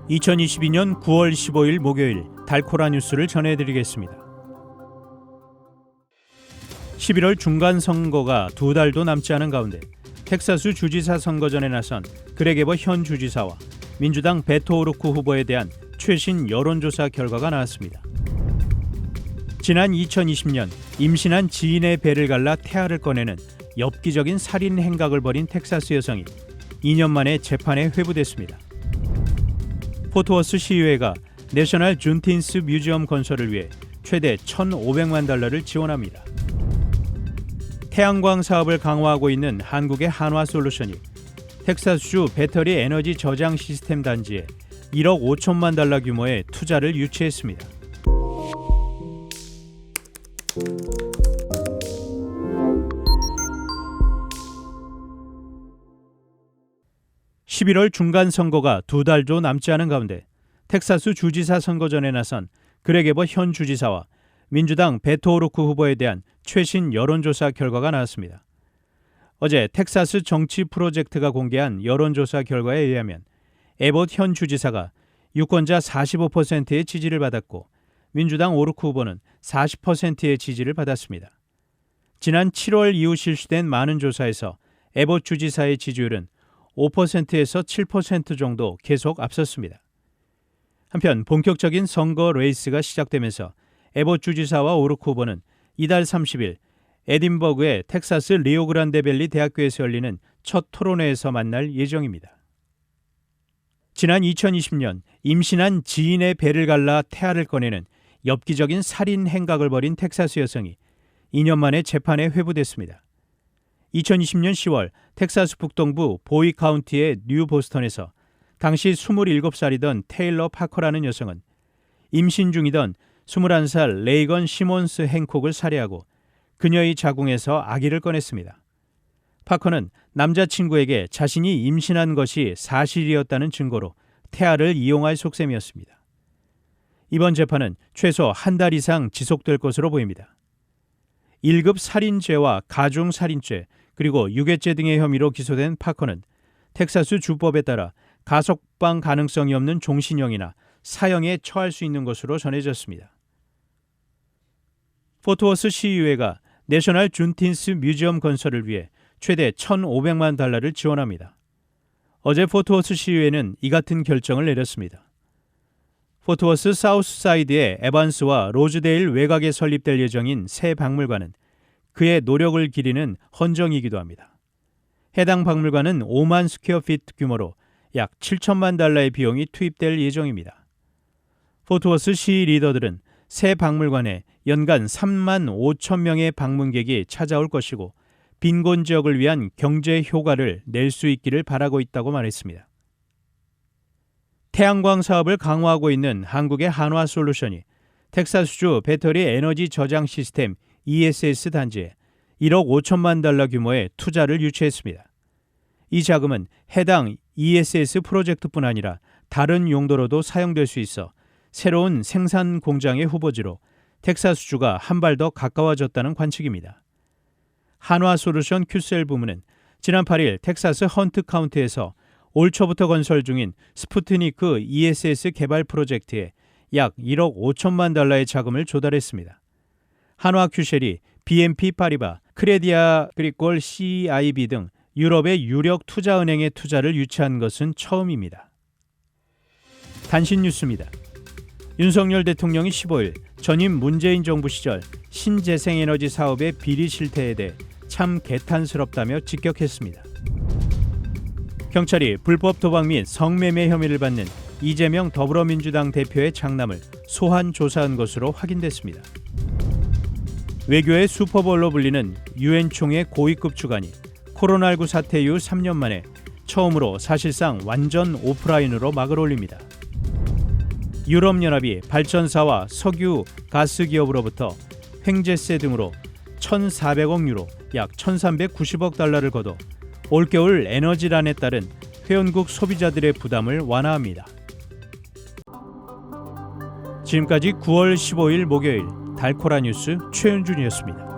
2022년 9월 15일 목요일 달코라 뉴스를 전해드리겠습니다. 11월 중간선거가 두 달도 남지 않은 가운데 텍사스 주지사 선거전에 나선 그렉 에버 현 주지사와 민주당 베토 오루크 후보에 대한 최신 여론조사 결과가 나왔습니다. 지난 2020년 임신한 지인의 배를 갈라 태아를 꺼내는 엽기적인 살인 행각을 벌인 텍사스 여성이 2년 만에 재판에 회부됐습니다. 포트워스 시의회가 내셔널 준틴스 뮤지엄 건설을 위해 최대 $1,500만 지원합니다. 태양광 사업을 강화하고 있는 한국의 한화솔루션이 텍사스주 배터리 에너지 저장 시스템 단지에 $1억 5천만 규모의 투자를 유치했습니다. (11월) 중간선거가 두 달도 남지 않은 가운데 텍사스 주지사 선거전에 나선 그렉 에버 현 주지사와 민주당 베토 오루크 후보에 대한 최신 여론조사 결과가 나왔습니다. 어제 텍사스 정치 프로젝트가 공개한 여론조사 결과에 의하면 에봇 현 주지사가 유권자 45%의 지지를 받았고 민주당 오루크 후보는 40%의 지지를 받았습니다. 지난 7월 이후 실시된 많은 조사에서 에봇 주지사의 지지율은 5%에서 7% 정도 계속 앞섰습니다. 한편 본격적인 선거 레이스가 시작되면서 에봇 주지사와 오루크 후보는 이달 30일 에딘버그의 텍사스 리오그란데밸리 대학교에서 열리는 첫 토론회에서 만날 예정입니다. 지난 2020년 임신한 지인의 배를 갈라 태아를 꺼내는 엽기적인 살인 행각을 벌인 텍사스 여성이 2년 만에 재판에 회부됐습니다. 2020년 10월 텍사스 북동부 보이 카운티의 뉴 보스턴에서 당시 27살이던 테일러 파커라는 여성은 임신 중이던 21살 레이건 시몬스 행콕을 살해하고 그녀의 자궁에서 아기를 꺼냈습니다. 파커는 남자친구에게 자신이 임신한 것이 사실이었다는 증거로 태아를 이용할 속셈이었습니다. 이번 재판은 최소 한 달 이상 지속될 것으로 보입니다. 1급 살인죄와 가중살인죄 그리고 유괴죄 등의 혐의로 기소된 파커는 텍사스 주법에 따라 가석방 가능성이 없는 종신형이나 사형에 처할 수 있는 것으로 전해졌습니다. 포트워스 시의회가 내셔널 준틴스 뮤지엄 건설을 위해 최대 $1,500만 지원합니다. 어제 포트워스 시의회는 이 같은 결정을 내렸습니다. 포트워스 사우스사이드의 에반스와 로즈데일 외곽에 설립될 예정인 새 박물관은 그의 노력을 기리는 헌정이기도 합니다. 해당 박물관은 5만 스퀘어피트 규모로 약 $7천만 비용이 투입될 예정입니다. 포트워스 시 리더들은 새 박물관에 연간 3만 5천 명의 방문객이 찾아올 것이고 빈곤 지역을 위한 경제 효과를 낼 수 있기를 바라고 있다고 말했습니다. 태양광 사업을 강화하고 있는 한국의 한화솔루션이 텍사스주 배터리 에너지 저장 시스템 ESS 단지에 $1억 5천만 규모의 투자를 유치했습니다. 이 자금은 해당 ESS 프로젝트뿐 아니라 다른 용도로도 사용될 수 있어 새로운 생산 공장의 후보지로 텍사스주가 한 발 더 가까워졌다는 관측입니다. 한화솔루션 큐셀 부문은 지난 8일 텍사스 헌트 카운티에서 올 초부터 건설 중인 스푸트니크 ESS 개발 프로젝트에 약 $1억 5천만 자금을 조달했습니다. 한화큐셀이 BNP 파리바, 크레디아 그리콜 CIB 등 유럽의 유력 투자은행의 투자를 유치한 것은 처음입니다. 단신 뉴스입니다. 윤석열 대통령이 15일 전임 문재인 정부 시절 신재생에너지 사업의 비리 실태에 대해 참 개탄스럽다며 직격했습니다. 경찰이 불법 도박 및 성매매 혐의를 받는 이재명 더불어민주당 대표의 장남을 소환 조사한 것으로 확인됐습니다. 외교의 슈퍼볼로 불리는 유엔 총회 고위급 주간이 코로나19 사태 이후 3년 만에 처음으로 사실상 완전 오프라인으로 막을 올립니다. 유럽연합이 발전사와 석유, 가스 기업으로부터 횡재세 등으로 1,400억 유로, 약 1,390억 달러를 거둬 올겨울 에너지난에 따른 회원국 소비자들의 부담을 완화합니다. 지금까지 9월 15일 목요일 달코라 뉴스 최은준이었습니다.